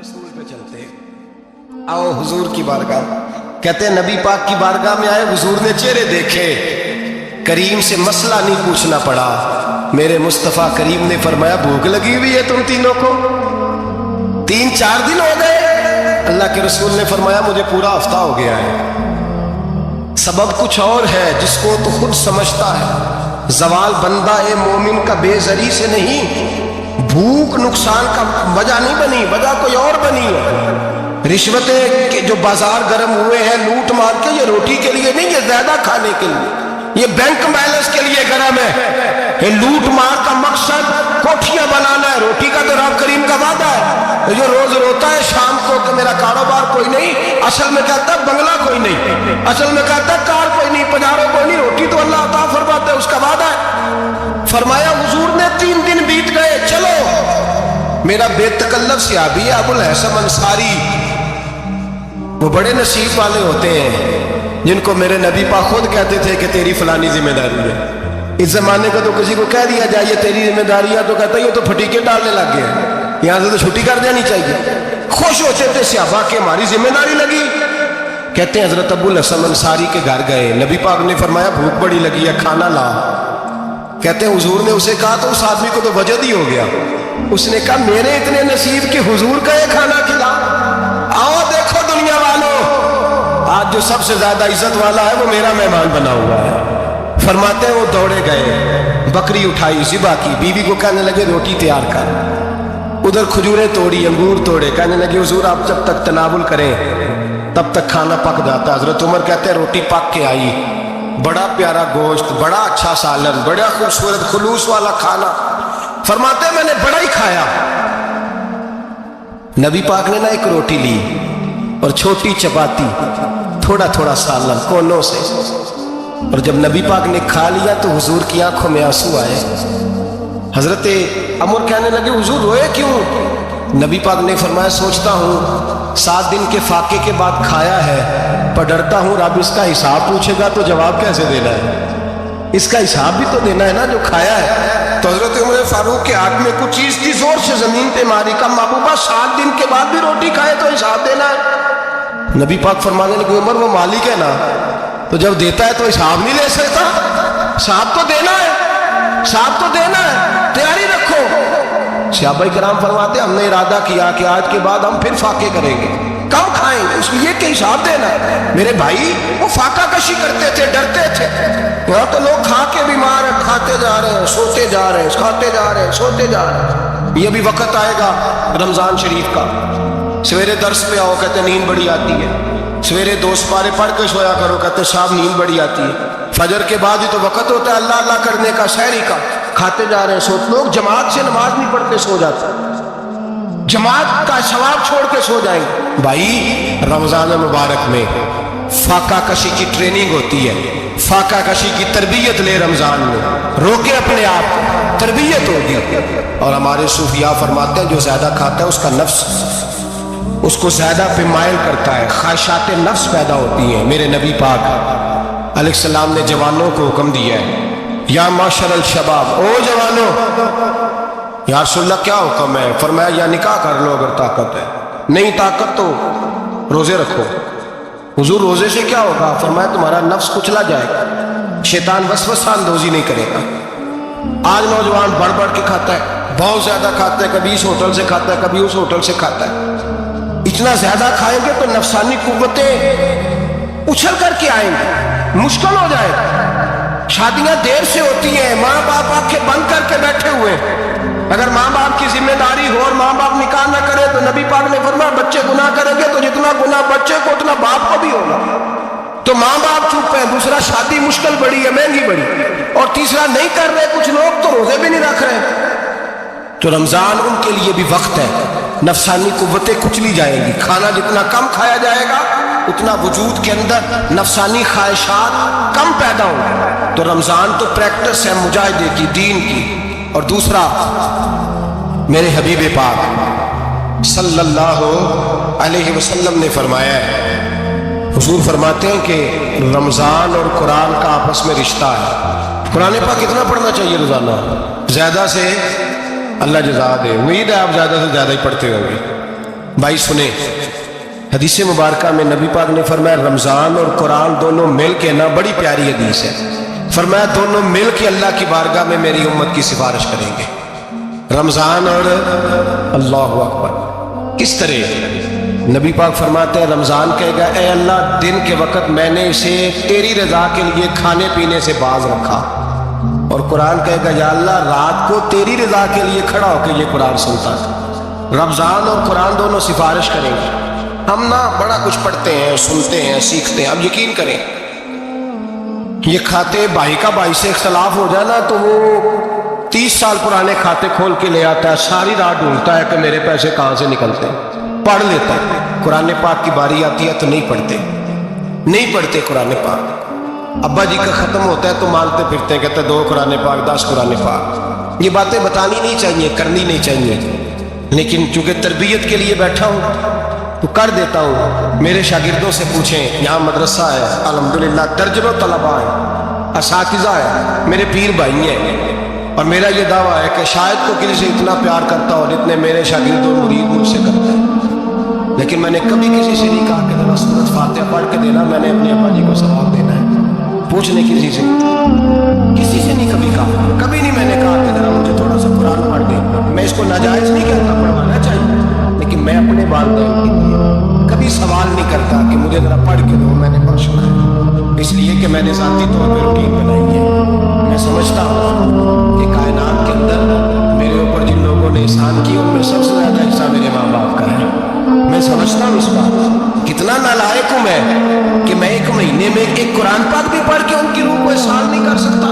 रसूल पे चलते हैं। आओ हुजूर की बारगाह, कहते हैं नबी पाक की बारगाह में आए, हुजूर ने चेहरे देखे, करीम से मसला नहीं पूछना पड़ा। मेरे मुस्तफ़ा करीम ने फरमाया भूख लगी हुई है तुम तीनों को? 3-4 दिन हो गए। अल्लाह के रसूल ने फरमाया मुझे पूरा हफ्ता हो गया है। सबब कुछ और है जिसको तो खुद समझता है। जवाल बंदा ए मोमिन का बेजरी से नहीं, भूख नुकसान का वजह नहीं बनी, वजह कोई और बनी है। रिश्वतें के जो बाजार गर्म हुए हैं लूट मार के, ये रोटी के लिए नहीं, ये ज्यादा खाने के लिए, ये बैंक बैलेंस के लिए गर्म है। ये लूट मार का मकसद कोठियां बनाना है, रोटी का तो रब करीम का वादा है। ये जो रोज रोता है शाम को कि मेरा कारोबार कोई नहीं, असल में कहता है बंगला कोई नहीं, असल में कहता है कार कोई नहीं, पजारो कोई नहीं, रोटी तो अल्लाह अता फरमाता है, उसका वादा है। फरमाया हुजूर ने 3 दिन बीत गए, चलो। मेरा बेतकल्लफ सहाबी है अबुल हसन अंसारी, वो बड़े नसीब वाले होते हैं जिनको मेरे नबी पाक खुद कहते थे कि तेरी फलानी जिम्मेदारी है। इस जमाने का तो किसी को कह दिया जाए ये तेरी जिम्मेदारी है तो कहता है ये तो फटीके डालने लग गया, यहां से तो छुट्टी कर देनी चाहिए। खुश होते थे सहाबा के हमारी जिम्मेदारी लगी। कहते हैं हजरत अबुल हसन अंसारी के घर गए, नबी पाक ने फरमाया भूख बड़ी लगी है, खाना ला। कहते हैं हुजूर ने उसे कहा तो उस आदमी को तो वजद ही हो गया। उसने कहा मेरे इतने नसीब कि हुजूर का ये खाना खिला। आओ देखो दुनिया वालों, आज जो सबसे ज्यादा इज्जत वाला है वो मेरा मेहमान बना हुआ है। फरमाते हैं वो दौड़े गए, बकरी उठाई, ज़िबा की, बीवी को कहने लगे रोटी तैयार कर। उधर खजूरें तोड़ी, अंगूर तोड़े, कहने लगे हुजूर आप जब तक तनावुल करें तब तक खाना पक जाता। हजरत उमर कहते हैं रोटी पक के आई, बड़ा प्यारा गोश्त, बड़ा अच्छा सालन, बड़ा खूबसूरत खुलूस वाला खाना। फरमाते हैं मैंने बड़ा ही खाया। नबी पाक ने ना एक रोटी ली और छोटी चपाती, थोड़ा थोड़ा सालन कोनों से, और जब नबी पाक ने खा लिया तो हुजूर की आंखों में आंसू आए। हजरत अमर कहने लगे हुजूर रोए क्यों? नबी पाक ने फरमाया सोचता हूँ 7 दिन के फाके के बाद खाया है, पर डरता हूँ रब इसका हिसाब पूछेगा तो जवाब कैसे देना है, इसका हिसाब भी तो देना है ना जो खाया है। तो हजरत उमर फारूक के हाथ में कुछ चीज थी, जोर से जमीन पे मारी, का महबूबा 7 दिन के बाद भी रोटी खाए तो हिसाब देना है। नबी पाक फरमाने लगे उमर वो मालिक है ना, तो जब देता है तो हिसाब नहीं ले सकता, हिसाब तो देना है, हिसाब तो देना है, तैयारी रखो। सहाबा किराम फरमाते हमने इरादा किया कि आज के बाद हम फिर फाके करेंगे, कम खाएंगे, इसलिए कि हिसाब देना है। मेरे भाई वो फाका कशी करते थे, डरते थे। यहाँ तो लोग खा के बीमार हैं, खाते जा रहे हैं, सोते जा रहे हैं, खाते जा रहे हैं, सोते जा रहे हैं। ये भी वक्त आएगा रमजान शरीफ का, सवेरे दर्स पे आओ कहते नींद बड़ी आती है, सवेरे 2 पारे पढ़ के सोया करो कहते साहब नींद बड़ी आती है। फजर के बाद ही तो वक्त होता है अल्लाह अल्लाह करने का, सहरी का, खाते जा रहे हैं, सो लोग जमात से नमाज नहीं पढ़ते सो जाते, जमात का सवाब छोड़ के सो जाएंगे। भाई रमजान मुबारक में फाका कशी की ट्रेनिंग होती है, फाका कशी की तरबियत ले, रमजान में रोके अपने आप को, तरबियत होगी। और हमारे सूफिया फरमाते हैं जो ज्यादा खाता है उसका नफ्स उसको ज्यादा पे मायल करता है, ख्वाहिशात नफ्स पैदा होती हैं। मेरे नबी पाक अलैहिस्सलाम ने जवानों को हुक्म दिया है या माशरल शबाब, ओ जवानों, या रसूलल्लाह क्या हुक्म है? फरमाया या निकाह कर लो अगर ताकत है, नहीं ताकत तो रोजे रखो। हुजूर रोजे से क्या होगा? फरमाया तुम्हारा नफ्स कुचला जाएगा, शैतान वसवसा अंदोजी नहीं करेगा। आज नौजवान बढ़ बढ़ के खाता है, बहुत ज्यादा खाता है, कभी इस होटल से खाता है, कभी उस होटल से खाता है। इतना ज्यादा खाएंगे तो नफसानी कुव्वतें उछल करके आएंगे, मुश्किल हो जाएगा। शादियां देर से होती हैं, माँ बाप आंखें बंद करके बैठे हुए। अगर माँ बाप की जिम्मेदारी हो और माँ बाप निकाह न करे तो नबी पाक ने फरमाया बच्चे गुनाह करेंगे तो जितना गुनाह बच्चे को उतना बाप को भी होगा। तो माँ बाप चुप है, दूसरा शादी मुश्किल बड़ी है, महंगी बड़ी, और तीसरा नहीं कर रहे कुछ लोग तो रोजे भी नहीं रख रहे। तो रमजान उनके लिए भी वक्त है, नफसानी कुव्वतें कुचली जाएंगी। खाना जितना कम खाया जाएगा उतना वजूद के अंदर नफसानी ख्वाहिशात कम पैदा होंगी। तो रमजान तो प्रैक्टिस है मुजाहिदे की, दीन की। और दूसरा मेरे हबीब पाक सल्लल्लाहु अलैहि वसल्लम ने फरमाया है, हुजूर फरमाते हैं कि रमजान और कुरान का आपस में रिश्ता है। कुरान पाक कितना पढ़ना चाहिए रोजाना? ज्यादा से अल्लाह जज़ा दे, उम्मीद है आप ज्यादा से ज्यादा ही पढ़ते होंगे। भाई सुने, हदीस मुबारका में नबी पाक ने फरमाया रमज़ान और कुरान दोनों मिल के ना, बड़ी प्यारी हदीस है, फरमाया दोनों मिल के अल्लाह की बारगाह में मेरी उम्मत की सिफारिश करेंगे। रमज़ान और अल्लाहु अकबर। किस तरह? नबी पाक फरमाते हैं रमज़ान कहेगा ए अल्लाह दिन के वक़्त मैंने इसे तेरी रज़ा के लिए खाने पीने से बाज रखा, और कुरान कहेगा या अल्लाह रात को तेरी रज़ा के लिए खड़ा होकर ये कुरान सुनता था। रमज़ान और कुरान दोनों सिफारिश करेंगे। हम ना बड़ा कुछ पढ़ते हैं, सुनते हैं, सीखते हैं। अब यकीन करें, ये खाते भाई का भाई से इख्तलाफ हो जाए ना तो वो 30 साल पुराने खाते खोल के ले आता है, सारी रात ढूंढता है कि मेरे पैसे कहाँ से निकलते हैं, पढ़ लेता है। कुरान पाक की बारी आती है तो नहीं पढ़ते कुरान पाक। अब्बा जी का ख़त्म होता है तो मालते फिरते हैं, कहते हैं 2 कुरान पाक 10 कुरान पाक। ये बातें बतानी नहीं चाहिए, करनी नहीं चाहिए, लेकिन चूंकि तरबियत के लिए बैठा हूँ तो कर देता हूँ। मेरे शागिर्दों से पूछें, यहाँ मदरसा है अल्हम्दुलिल्लाह, दर्जनों तलबा है, असातिज़ा है, मेरे पीर भाई हैं, और मेरा ये दावा है कि शायद तो किसी से इतना प्यार करता हो जितने मेरे शागिर्द और मुरीद मुझसे करते हैं। लेकिन मैंने कभी किसी से नहीं कहा कि जरा सूरत फातिहा पढ़ के देना, मैंने अपने अब्बा जी को सवाब देना है। पूछने किसी से नहीं कभी कहा, कभी नहीं मैंने कहा कि जरा मुझे थोड़ा सा कुरान पढ़ दे। मैं इसको नाजायज़ नहीं कहता, पढ़वाना चाहिए, लेकिन मैं अपने वालिदैन के लिए कभी सवाल नहीं करता कि मुझे जरा पढ़ के दो, मैंने बख्शना है, इसलिए कि मैंने ज़ाती तौर पर रूटीन बनाई है। मैं समझता हूँ कि कायनात के अंदर मेरे ऊपर जिन लोगों ने एहसान किए उनमें सबसे ज़्यादा हिस्सा मेरे माँ बाप का है। मैं समझता हूँ इस बात, कितना नालायक हूँ मैं कि मैं 1 महीने में एक कुरान पाक भी पढ़ के उनकी रूह को एहसान नहीं कर सकता।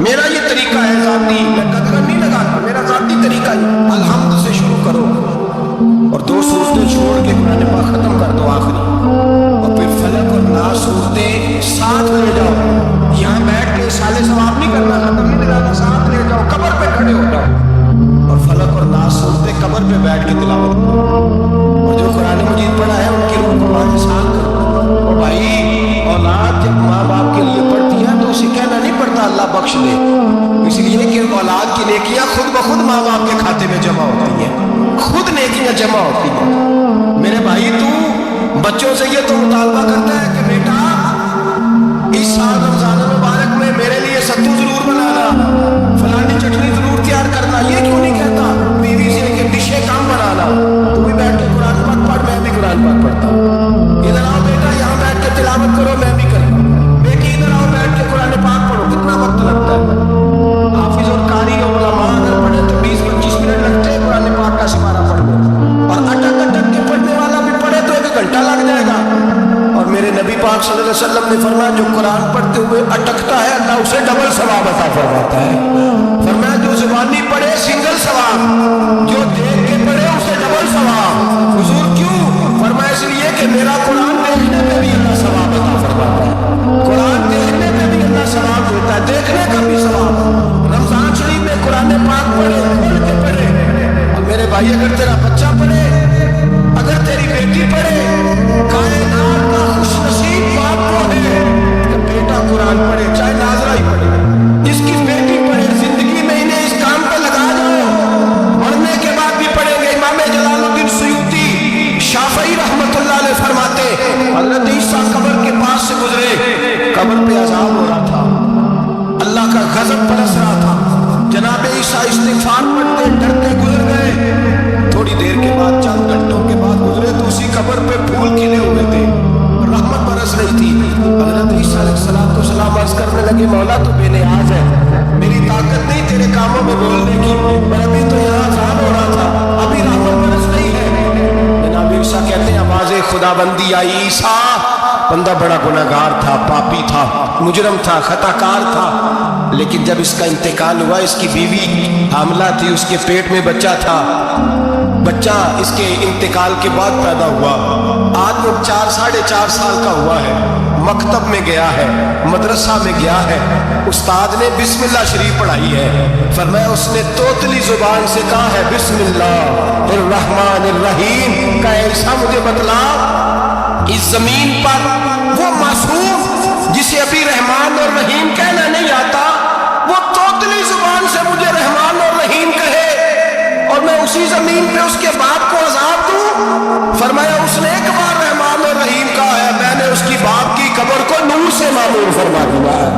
मेरा ये तरीका है ज़ाती, मैं कदर नहीं लगाता, मेरा ज़ाती तरीका है अल्हम्द से शुरू करो और 2 सूरतें छोड़ के कुरान पाक ख़त्म कर दो आखिरी, और फिर फलक और नास सूरतें साथ ले जाओ। यहाँ बैठ के साले सवाब नहीं करना, खत्म नहीं लगाना, साथ ले जाओ, कब्र पे खड़े हो जाओ और फलक और नास सूरतें कब्र पे बैठ के तिलावत करो, और जो कुरान मजीद पढ़ा है उनकी रूह को वहाँ एहसान करो। और भाई औलाद जब माँ बाप के लिए पढ़ती है तो उसे कहना नहीं पड़ता अल्लाह बख्श दे, इसलिए कि औलाद की नेकियां खुद ब खुद माँ बाप के खाते में जमा होती हैं, खुद नेकियां जमा होती हैं। मेरे भाई तू बच्चों से ये तो मुतालबा करता है कि बेटा इस साल रमजान मुबारक में मेरे लिए सत्तू जरूर बनाना, फलानी चटनी जरूर तैयार करना, ये क्यों नहीं कहता? बीवी से कि डिशें कम बनाना, तू भी बैठ के कुरान पाक पढ़, मैं भी कुरान पाक पढ़ता हूँ। इधर आओ बेटा, यहाँ बैठ के तिलावत करो, मैं भी करता हूँ। बेटी इधर आओ बैठ के कुरान पाक पढ़ो, कितना वक्त लगता है? हाफिज और कारी और उलमा अगर पढ़े तो 20-25 मिनट लगते हैं कुरान पाक का सिपारा पढ़ने, और अटक के पढ़ने वाला भी पढ़े तो 1 घंटा लग जाएगा। और मेरे नबी पाक सल्लल्लाहु अलैहि वसल्लम ने फरमाया जो कुरान पढ़ते हुए अटकता है अल्लाह उसे डबल सवाब अता फरमाता है। फरमाया जो ज़बानी पढ़े सिंगल सवाब, जो देख के पढ़े उसे डबल सवाब। हुजूर क्यों? फरमाया इसलिए कि मेरा कुरान देखने पे भी अल्लाह सवाब अता फरमाता है, कुरान देखने पे भी अल्लाह सवाब देता है, देखने का भी सवाब। रमजान शरीफ में कुरान पाक पढ़े, पढ़ के पढ़े। और मेरे भाई अगर तेरा बच्चा पढ़े, अगर तेरी बेटी पढ़े, कायनात का खुशनसीब बाप वो है कि बेटा कुरान पढ़े, चाहे नाजरा ही पढ़े, जिसकी बेटी पढ़े, जिंदगी में इन्हें इस काम पे लगा जाओ, मरने के बाद भी पढ़ेंगे। इमाम जलालुद्दीन सुयूती शाफई रहमतुल्लाह अलैह फरमाते हजरत ईसा कब्र के पास से गुजरे, कब्र पे अज़ाब हो रहा था, अल्लाह का गजब बरस रहा था, जनाब ईसा इस्तिग़फ़ार पढ़ते डरते गुजर गए। थोड़ी देर के बाद, चंद घंटों के बाद गुजरे तो उसी कब्र पे फूल खिले हुए थे, रहमत बरस रही थी। हजरत ईसा अलैहिस्सलाम को सलाम अर्ज़ करने लगे, मौला तो बेनियाज़ है, मेरी ताकत नहीं तेरे कामों में बोलने की, पर अभी तो यहाँ अज़ाब हो रहा था, अभी रहमत बरस रही है। जनाब ईसा कहते हैं आवाज़े खुदाबंदी आई, ईसा बंदा बड़ा गुनहगार था, पापी था, मुजरम था, खताकार था, लेकिन जब इसका इंतकाल हुआ, इसकी बीवी हामला थी, उसके पेट में बच्चा था, बच्चा इसके इंतकाल के बाद पैदा हुआ। आज वो 4-4.5 साल का हुआ है, मकतब में गया है, मदरसा में गया है, उस्ताद ने बिस्मिल्लाह शरीफ पढ़ाई है, फरमाया उसने तोतली जुबान से कहा है बिस्मिल्लाहिर्रहमानिर्रहीम का ऐसा मुझे बतला, इस जमीन पर वो मासूम जिसे अभी रहमान और रहीम कहना नहीं आता, वो तोतली जुबान से मुझे रहमान और रहीम कहे और मैं उसी जमीन पे उसके बाप को अजाब दूं। से मामूर फरमा दिया है,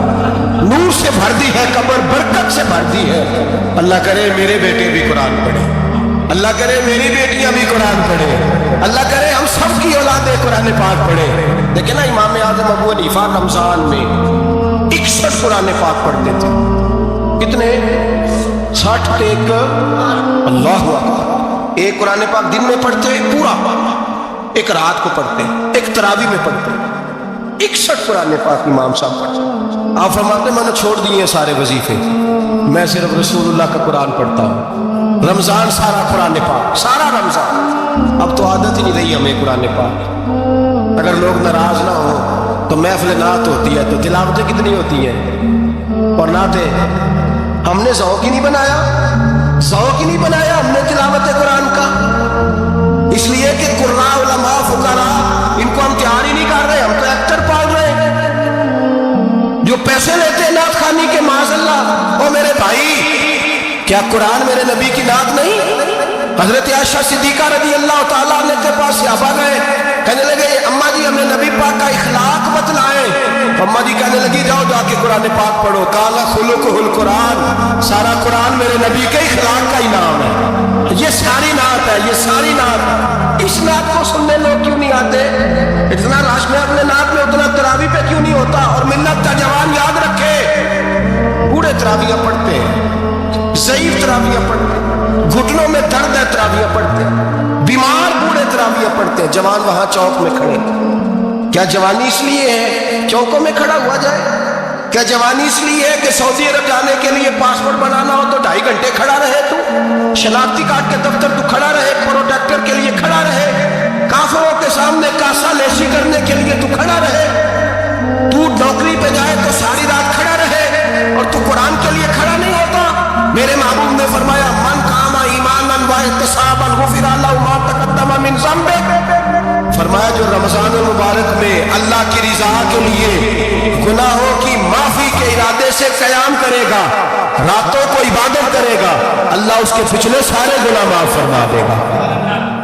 नूर से भर दी है कब्र, बरकत से भर दी है। अल्लाह करे मेरे बेटे भी कुरान पढ़े, अल्लाह करे मेरी बेटियां भी कुरान पढ़े, अल्लाह करे हम सब की औलादे कुरान पाक पढ़े। देखिए ना, इमाम आजम अबू हनीफा रमजान में 61 कुरान पाक पढ़ते थे। कितने? 60 टेक अल्लाह अकबर। एक कुरान पाक दिन में पढ़ते पूरा, एक रात को पढ़ते, एक तरावी में पढ़ते। 61 कुरान पाक इमाम साहब पढ़ते। आप फरमाते मैंने छोड़ दिए सारे वजीफे, मैं सिर्फ रसूलुल्लाह का कुरान पढ़ता हूँ। रमजान सारा कुरान पाक, सारा रमजान। अब तो आदत ही नहीं रही हमें कुरान पाक। अगर लोग नाराज ना हो तो महफिल नात होती है तो तिलावतें कितनी होती हैं। और नाते हमने ज़ौक़ ही नहीं बनाया, ज़ौक़ ही नहीं बनाया हमने तिलावत कुरान का। इसलिए कि कुर्रा उलमा फुकरा इनको हम तैयार ही नहीं कर रहे, हम तो एक्टर पाल रहे हैं जो पैसे लेते हैं नात खानी के। माज़अल्लाह। ओ मेरे भाई, क्या कुरान मेरे नबी की नात नहीं? हजरत आयशा सिद्दीका रज़ी अल्लाह तआला अन्हा के पास सहाबा गए, कहने लगे अम्मा जी हमें नबी पाक का इखलाक बतलाएं। अम्मा जी कहने लगी जाओ जाके कुरान पाक पढ़ो। काला खुलुकुहुल कुरान, सारा कुरान मेरे नबी के इखलाक का ही नाम है। ये सारी नात है, ये सारी नात। इस नात को सुनने लोग क्यों नहीं आते? इतना राश में अपने नात में उतना तरावी पे क्यों नहीं होता? और मिल्लत का जवान याद रखे, बूढ़े तरावियां पढ़ते हैं, ज़ईफ तरावियां पढ़ते हैं, घुटनों में दर्द है तरावियां पढ़ते हैं, बीमार बूढ़े तरावियां पढ़ते हैं। जवान वहां चौक में खड़े। क्या जवानी इसलिए है चौकों में खड़ा हुआ जाए? क्या जवानी इसलिए है कि सऊदी अरब जाने के लिए पासपोर्ट बनाना हो तो 2.5 घंटे खड़ा रहे तू? शनाख्ती कार्ड के दफ्तर तू खड़ा रहे, प्रोटेक्टर के लिए खड़ा रहे, काफिरों के सामने कासा लेसी करने के लिए तू खड़ा रहे, तू नौकरी पे जाए तो सारी रात खड़ा रहे और तू कुरान के लिए खड़ा नहीं होता? मेरे महबूब ने फरमाया मन कामा ईमानन व इहतिसाबन गुफिरा लहु मा तक़द्दम मिन ज़ंबिह। फरमाया जो रमजान मुबारक में अल्लाह की रिजा के लिए गुनाहों की माफी के इरादे से क़याम करेगा, रातों को इबादत करेगा, अल्लाह उसके पिछले सारे गुनाह माफ फरमा देगा।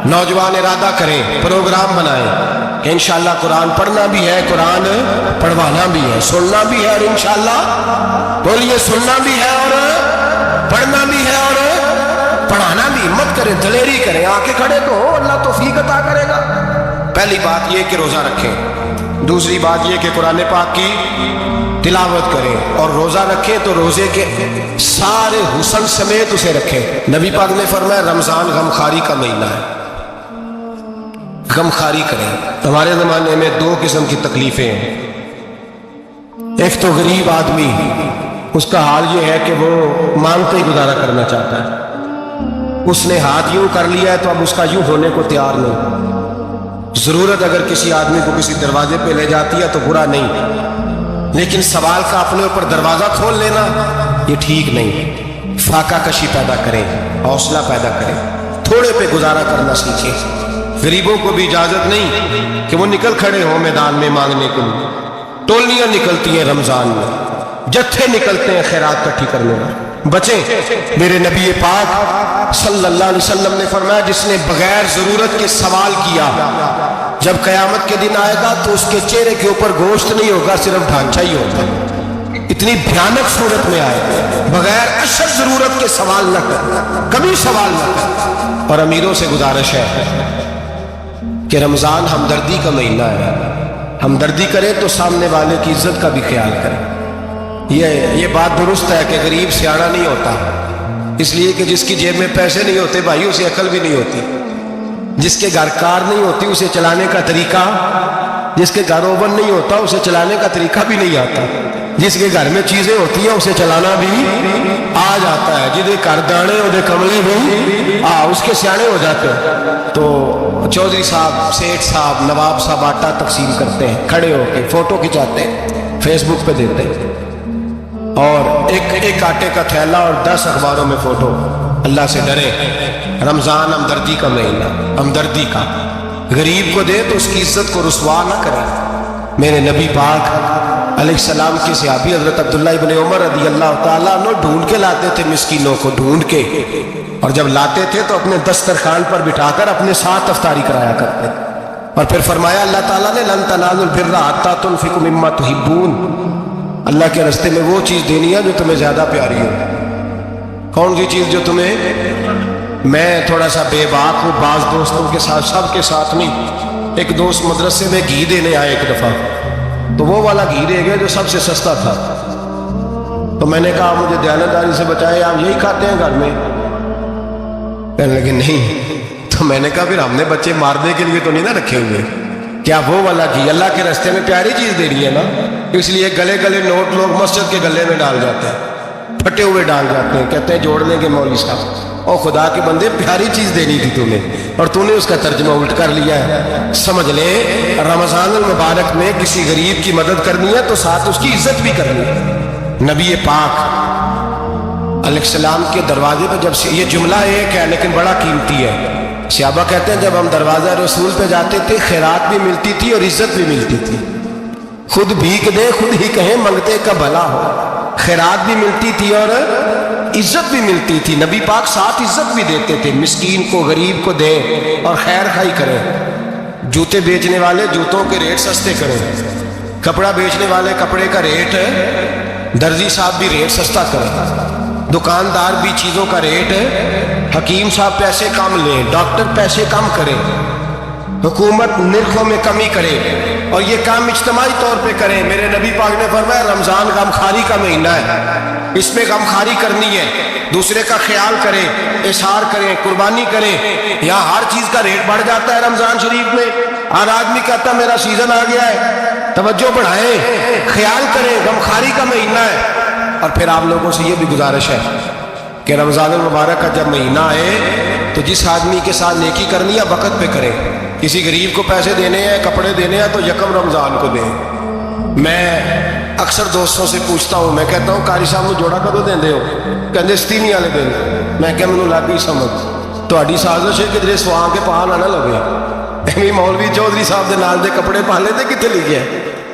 नौजवान इरादा करें, प्रोग्राम बनाएं कि इंशाअल्लाह कुरान पढ़ना भी है, कुरान पढ़वाना भी है, सुनना भी है और इंशाअल्लाह बोलिए सुनना भी है और पढ़ना भी है और पढ़ाना भी। हिम्मत करें, दलेरी करें, आके खड़े तो हो, अल्लाह तौफीक अता करेगा। पहली बात यह कि रोजा रखें, दूसरी बात यह कि कुरान पाक की तिलावत करें, और रोजा रखें तो रोजे के सारे हुस्न समेत उसे रखें। नबी पाक ने फरमाया रमजान गमखारी का महीना है, गमखारी करें। हमारे जमाने में 2 किस्म की तकलीफें हैं। एक तो गरीब आदमी, उसका हाल ये है कि वो मांगते ही गुजारा करना चाहता है। उसने हाथ यूं कर लिया है तो अब उसका यूं होने को तैयार नहीं। जरूरत अगर किसी आदमी को किसी दरवाजे पे ले जाती है तो बुरा नहीं, लेकिन सवाल का अपने ऊपर दरवाजा खोल लेना ये ठीक नहीं। फाका कशी पैदा करें, हौसला पैदा करें, थोड़े पे गुजारा करना सीखें। गरीबों को भी इजाजत नहीं कि वो निकल खड़े हों मैदान में मांगने के लिए। टोलियां निकलती हैं रमजान में, जत्थे निकलते हैं खैरात इकट्ठी करने में। बचें। मेरे नबी पाक सल्लल्लाहु अलैहि वसल्लम ने फरमाया जिसने बगैर जरूरत के सवाल किया, जब कयामत के दिन आएगा तो उसके चेहरे के ऊपर गोश्त नहीं होगा, सिर्फ ढांचा ही होगा। इतनी भयानक सूरत में आए, बगैर अशद जरूरत के सवाल न कर, कभी सवाल न कर। और अमीरों से गुजारिश है कि रमजान हमदर्दी का महीना है, हमदर्दी करें तो सामने वाले की इज्जत का भी ख्याल करें। ये बात दुरुस्त है कि गरीब सियाना नहीं होता, इसलिए कि जिसकी जेब में पैसे नहीं होते भाई उसे अकल भी नहीं होती। जिसके घर कार नहीं होती उसे चलाने का तरीका, जिसके घर ओवन नहीं होता उसे चलाने का तरीका भी नहीं आता। जिसके घर में चीजें होती हैं उसे चलाना भी आ जाता है। जिसके घर दाने उधर कमले भी उसके सियाने हो जाते हैं। तो चौधरी साहब, सेठ साहब, नवाब साहब आटा तकसीम करते हैं, खड़े होकर फोटो खिंचाते हैं, फेसबुक पे देते हैं, और एक आटे का थैला और 10 अखबारों में फोटो। अल्लाह से डरे। रमजान हमदर्दी का महीना, हमदर्दी का। गरीब को दे तो उसकी इज्जत को रुसवा ना करे। मेरे नबी पाक अलैहिस्सलाम के सहाबी हजरत अब्दुल्लाह इब्न उमर रज़ी अल्लाह ताला अन्हु ढूंढ के लाते थे मिस्कीनों को, ढूंढ के, और जब लाते थे तो अपने दस्तरखान पर बिठाकर अपने साथ अफ्तारी कराया करते। اور پھر فرمایا اللہ تعالیٰ نے لن تنالوا البر حتی تنفقوا مما تحبون، اللہ کے راستے میں وہ چیز دینی ہے جو تمہیں زیادہ پیاری ہو۔ کون سی چیز جو تمہیں، میں تھوڑا سا بے باک ہوں، بعض دوستوں کے ساتھ، سب کے ساتھ نہیں۔ ایک دوست مدرسے میں گھی دینے آئے ایک دفعہ، تو وہ والا گھی دے گئے جو سب سے سستا تھا۔ تو میں نے کہا مجھے دیانتداری سے بچائے، آپ یہی کھاتے ہیں گھر میں؟ کہنے لگے نہیں۔ تو میں نے کہا پھر ہم نے بچے مارنے کے لیے تو نہیں نا رکھے ہوئے، کیا وہ والا گھی اللہ کے راستے میں پیاری چیز دے رہی ہے نا، اس لیے گلے گلے نوٹ لوگ مسجد کے گلے میں ڈال جاتے ہیں، پھٹے ہوئے ڈال جاتے ہیں، کہتے ہیں جوڑ لیں گے مولوی صاحب۔ اور خدا کے بندے پیاری چیز دینی تھی تمہیں، اور تو نے اس کا ترجمہ الٹ کر لیا ہے۔ سمجھ لے رمضان المبارک میں کسی غریب کی مدد کرنی ہے تو ساتھ اس کی عزت بھی کرنی ہے۔ نبی پاک علیہ السلام کے دروازے پہ جب سے، یہ جملہ ایک ہے لیکن بڑا قیمتی ہے، صحابہ کہتے ہیں جب ہم دروازہ رسول پہ جاتے تھے خیرات بھی ملتی تھی اور عزت بھی ملتی تھی۔ خود بھیک دے خود ہی کہیں منگتے کا بھلا ہو، خیرات بھی ملتی تھی اور عزت بھی ملتی تھی۔ نبی پاک ساتھ عزت بھی دیتے تھے، مسکین کو غریب کو دیں اور خیر خائی کریں۔ جوتے بیچنے والے جوتوں کے ریٹ سستے کریں، کپڑا بیچنے والے کپڑے کا ریٹ، درزی صاحب بھی ریٹ سستا کریں، دکاندار بھی چیزوں کا ریٹ، حکیم صاحب پیسے کم لیں، ڈاکٹر پیسے کم کریں، حکومت نرخوں میں کمی کرے، اور یہ کام اجتماعی طور پہ کریں۔ میرے نبی پاک نے فرمایا رمضان غمخواری کا مہینہ ہے، اس میں غمخواری کرنی ہے، دوسرے کا خیال کریں، اظہار کریں، قربانی کریں۔ یہاں ہر چیز کا ریٹ بڑھ جاتا ہے رمضان شریف میں، ہر آدمی کہتا میرا سیزن آ گیا ہے، توجہ بڑھائیں، خیال کریں، غمخواری کا مہینہ ہے۔ اور پھر آپ لوگوں سے یہ بھی گزارش ہے کہ رمضان المبارک کا جب مہینہ آئے تو جس آدمی کے ساتھ نیکی کرنی ہے وقت پہ کریں۔ کسی غریب کو پیسے دینے ہیں، کپڑے دینے ہیں تو یکم رمضان کو دیں۔ میں اکثر دوستوں سے پوچھتا ہوں، میں کہتا ہوں قاری صاحب کو جوڑا کدو دیندے ہو؟ کہندے ستیویں والے دن۔ میں کہ مینوں لگ گئی سمجھ، تہاڈی سازش ہے کہ جڑے سواں کے پا نہ لگے۔ ایویں مولوی چودھری صاحب دے نال دے کپڑے پا لے تے کتے لکھیا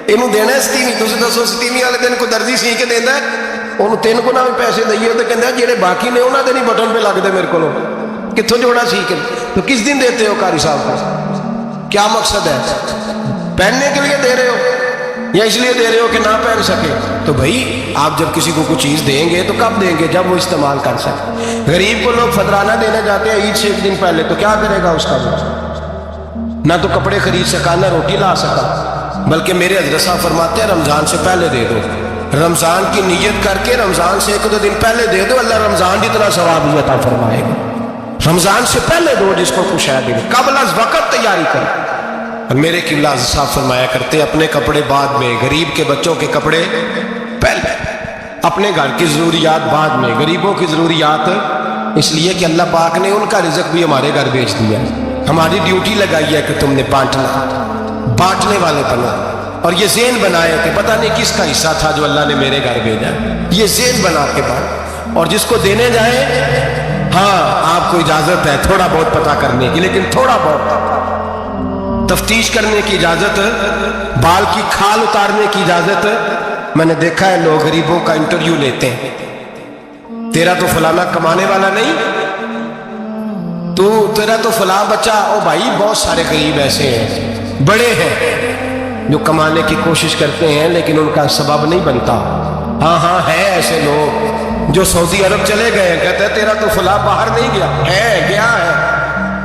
اینوں دینا ہے ستیویں؟ تسی دسو ستیویں والے دن کو درزی سی کے دیندا ہے؟ انہوں 3 گنا بھی پیسے دئیے تو کہندے جڑے باقی نے انہاں دے نہیں بٹن پہ لگ دے میرے کو، کتوں جوڑا سی کے؟ تو کس دن دیتے ہو قاری صاحب کو؟ کیا مقصد ہے؟ پہننے کے لیے دے رہے ہو یا اس لیے دے رہے ہو کہ نہ پہن سکے؟ تو بھائی آپ جب کسی کو کوئی چیز دیں گے تو کب دیں گے؟ جب وہ استعمال کر سکے۔ غریب کو لوگ فطرانہ دینے جاتے ہیں عید سے 1 دن پہلے، تو کیا کرے گا اس کا؟ نہ تو کپڑے خرید سکا، نہ روٹی لا سکا، بلکہ میرے حضرت صاحب فرماتے ہیں رمضان سے پہلے دے دو، رمضان کی نیت کر کے رمضان سے 1-2 دن پہلے دے دو، اللہ رمضان جتنا ثواب بھی عطا فرمائے گا۔ رمضان سے پہلے دو، جس کو کچھ ہے دے، قبل از وقت تیاری کر۔ اور میرے قبلہ صاحب فرمایا کرتے اپنے کپڑے بعد میں، غریب کے بچوں کے کپڑے پہلے، اپنے گھر کی ضروریات بعد میں، غریبوں کی ضروریات، اس لیے کہ اللہ پاک نے ان کا رزق بھی ہمارے گھر بھیج دیا، ہماری ڈیوٹی لگائی ہے کہ تم نے بانٹنے والے بنو۔ اور یہ ذہن بنائے کہ پتہ نہیں کس کا حصہ تھا جو اللہ نے میرے گھر بھیجا، یہ ذہن بنا کے بات۔ اور جس کو دینے جائیں، ہاں آپ کو اجازت ہے تھوڑا بہت پتہ کرنے کی، لیکن تھوڑا بہت تفتیش کرنے کی اجازت، بال کی کھال اتارنے کی اجازت۔ میں نے دیکھا ہے لوگ غریبوں کا انٹرویو لیتے ہیں، تیرا تو فلانا کمانے والا نہیں، تیرا تو فلاں بچہ، او بھائی بہت سارے غریب ایسے ہیں، بڑے ہیں جو کمانے کی کوشش کرتے ہیں لیکن ان کا سبب نہیں بنتا۔ ہاں ہے ایسے لوگ جو سعودی عرب چلے گئے ہیں، کہتے ہیں تیرا تو فلاں باہر نہیں گیا ہے، گیا ہے،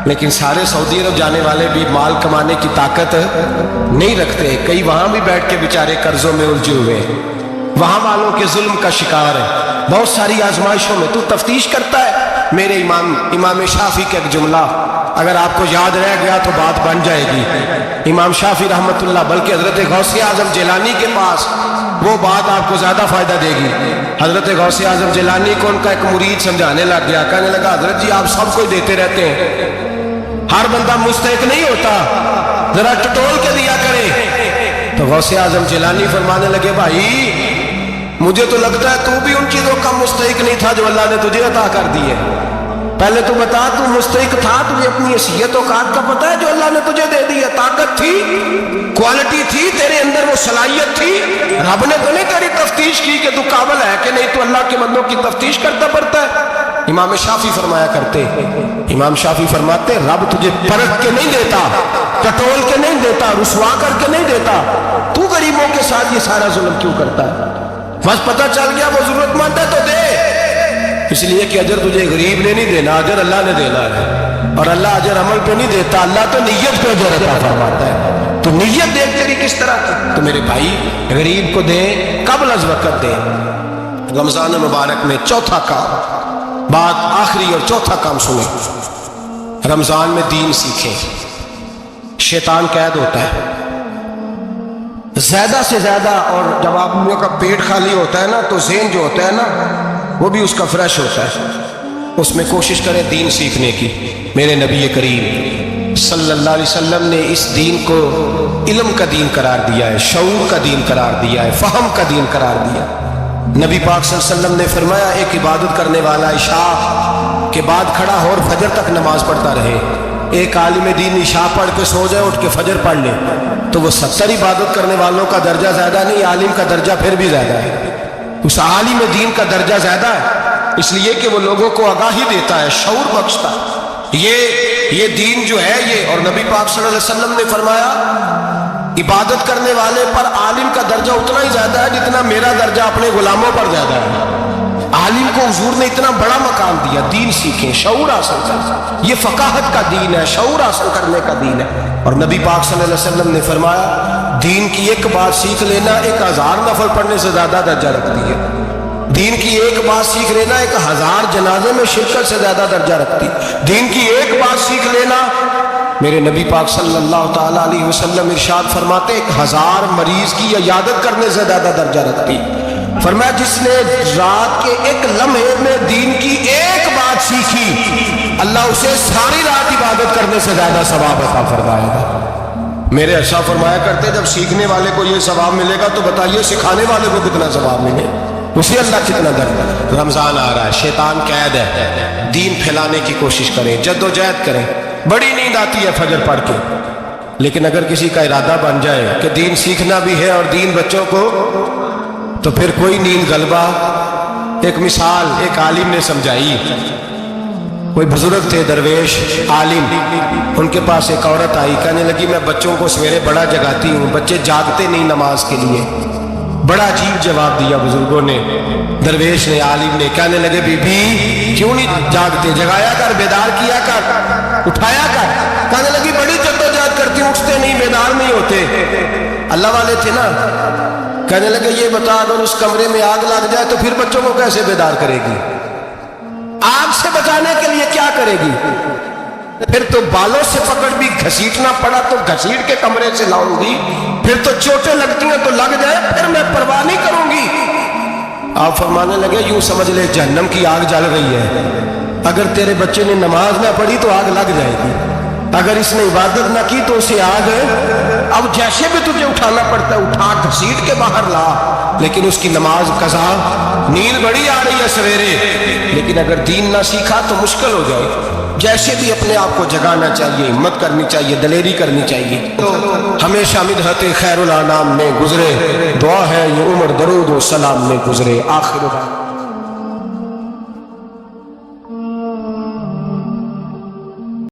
لیکن سارے سعودی عرب جانے والے بھی مال کمانے کی طاقت نہیں رکھتے، کئی وہاں بھی بیٹھ کے بیچارے قرضوں میں الجھے ہوئے ہیں، وہاں والوں کے ظلم کا شکار ہے، بہت ساری آزمائشوں میں تو تفتیش کرتا ہے۔ میرے امام شافعی کا ایک جملہ اگر آپ کو یاد رہ گیا تو بات بن جائے گی۔ امام شافعی رحمۃ اللہ، بلکہ حضرت غوث اعظم جیلانی کے پاس وہ بات آپ کو زیادہ فائدہ دے گی۔ حضرت غوث اعظم جیلانی کو ان کا ایک مرید سمجھانے لگ گیا، کہنے لگا حضرت جی آپ سب کو دیتے رہتے ہیں، ہر بندہ مستحق نہیں ہوتا، ذرا ٹٹول کے دیا کرے۔ تو غوث اعظم جیلانی فرمانے لگے بھائی مجھے تو لگتا ہے تو بھی ان چیزوں کا مستحق نہیں تھا جو اللہ نے تجھے عطا کر دی ہے، پہلے تو بتا تو مستحق تھا، تجھے اپنی حیثیت و اوقات کا پتہ ہے جو اللہ نے تجھے دے دی ہے، طاقت تھی، کوالٹی تھی، تیرے اندر وہ صلاحیت تھی، رب نے تو نہیں تیری تفتیش کی کہ تو قابل ہے کہ نہیں، تو اللہ کے بندوں کی تفتیش کرتا پڑتا ہے۔ امام شافعی فرمایا کرتے، امام شافعی فرماتے رب تجھے پرکھ کے نہیں دیتا، टटोल के नहीं देता, रुसवा करके नहीं देता, तू गरीबों के साथ ये सारा जुल्म क्यों करता है? बस पता चल गया वो जरूरतमंद है तो दे, इसलिए कि अजर तुझे गरीब ने नहीं देना, अजर अल्लाह ने देना है। और अल्लाह अजर अमल पे नहीं देता, अल्लाह तो नियत पे अजर अता फरमाता है। तो नियत देख तेरी किस तरह की। तो मेरे भाई गरीब को दे, कबल अज वक़्त दे। रमजान मुबारक में चौथा काम, बात आखिरी और चौथा काम सुने, रमजान में दीन सीखें। शैतान कैद होता है ज्यादा से ज्यादा, और जब आदमियों का पेट खाली होता है ना तो ज़हन जो होता है ना वो भी उसका फ्रेश होता है, उसमें कोशिश करें दीन सीखने की। मेरे नबी करीम सल्लल्लाहु अलैहि वसल्लम ने इस दीन को इल्म का दीन करार दिया है, शऊर का दीन करार दिया है, फहम का दीन करार दिया। नबी पाक सल्लल्लाहु अलैहि वसल्लम ने फरमाया, एक इबादत करने वाला इशा के बाद खड़ा हो और फजर तक नमाज पढ़ता रहे। एक आलिम दीन इशा पढ़ के सो जाए, उठ के फजर पढ़ ले, तो वो 70 इबादत करने वालों का दर्जा ज्यादा नहीं, आलिम का दर्जा फिर भी ज्यादा है। उस आलिम दीन का दर्जा ज्यादा है, इसलिए कि वो लोगों को आगाही देता है, शऊर बख्शता है। ये दीन जो है ये, और नबी पाक सल्लल्लाहु अलैहि वसल्लम ने फरमाया, इबादत करने वाले पर आलिम का दर्जा उतना ही ज्यादा है जितना मेरा दर्जा अपने गुलामों पर ज्यादा है। आलिम को हुजूर ने इतना बड़ा मकाम दिया। दीन सीखें, शऊर हासिल करें, ये फकाहत का दीन है, शऊर हासिल करने का दीन है। और नबी पाक सल्लल्लाहु अलैहि वसल्लम ने फरमाया, दीन की एक बात सीख लेना 1000 नफल पढ़ने से ज्यादा दर्जा रखती है। दीन की एक बात सीख लेना 1000 जनाजे में शिरकत से ज्यादा दर्जा रखती है। दीन की एक बात सीख लेना, मेरे नबी पाक सल्लल्लाहु ताला अलैहि वसल्लम इरशाद फरमाते, 1000 मरीज की इयादत करने से ज्यादा दर्जा रखती है। फरमाया, जिसने रात के एक लम्हे में दीन की एक बात सीखी, अल्लाह उसे सारी रात इबादत करने से ज्यादा सवाब अता फरमाएगा। मेरे अच्छा फरमाया करते, जब सीखने वाले को ये सवाब मिलेगा तो बताइए सिखाने वाले को कितना सवाब मिले, उसे अल्लाह कितना दर्द। रमजान आ रहा है, शैतान कैद है, दीन फैलाने की कोशिश करें, जद्दोजहद करें। बड़ी नींद आती है फजर पढ़ के, लेकिन अगर किसी का इरादा बन जाए कि दीन सीखना भी है और दीन बच्चों को, तो फिर कोई नींद गलबा। एक मिसाल एक आलिम ने समझाई। कोई बुजुर्ग थे, दरवेश आलिम, उनके पास एक औरत आई, कहने लगी, मैं बच्चों को सवेरे बड़ा जगाती हूँ, बच्चे जागते नहीं नमाज के लिए। बड़ा अजीब जवाब दिया बुजुर्गों ने, दरवेश ने, आलिम ने। कहने लगे, बीबी क्यों नहीं जागते, जगाया कर, बेदार किया कर, उठाया कर। कहने लगी, बड़ी जद्दोजहद करती हूँ, उठते नहीं, बेदार नहीं होते। अल्लाह वाले थे ना। कहने लगे, ये बता, अगर उस कमरे में आग लग जाए तो फिर बच्चों को कैसे बेदार करेगी? आग से बचाने के लिए क्या करेगी? फिर तो बालों से पकड़ भी घसीटना पड़ा तो घसीट के कमरे से लाऊंगी, फिर तो चोटें लगती हैं तो लग जाए, फिर मैं परवाह नहीं करूंगी। आप फरमाने लगे, यूं समझ ले जहन्नम की आग जल रही है, अगर तेरे बच्चे ने नमाज ना पढ़ी तो आग लग जाएगी, अगर इसने इबादत ना की तो उसे आग, अब जैसे भी तुझे उठाना पड़ता है उठा घसीट के बाहर ला, लेकिन उसकी नमाज कज़ा। नींद बड़ी आ रही है सवेरे, लेकिन अगर दीन ना सीखा तो मुश्किल हो जाए। जैसे भी अपने आप को जगाना चाहिए, हिम्मत करनी चाहिए, दलेरी करनी चाहिए। तो हमेशा मिदहत खैरुल अनाम में गुजरे, दुआ है ये उम्र दरूद व सलाम में गुजरे। आखिर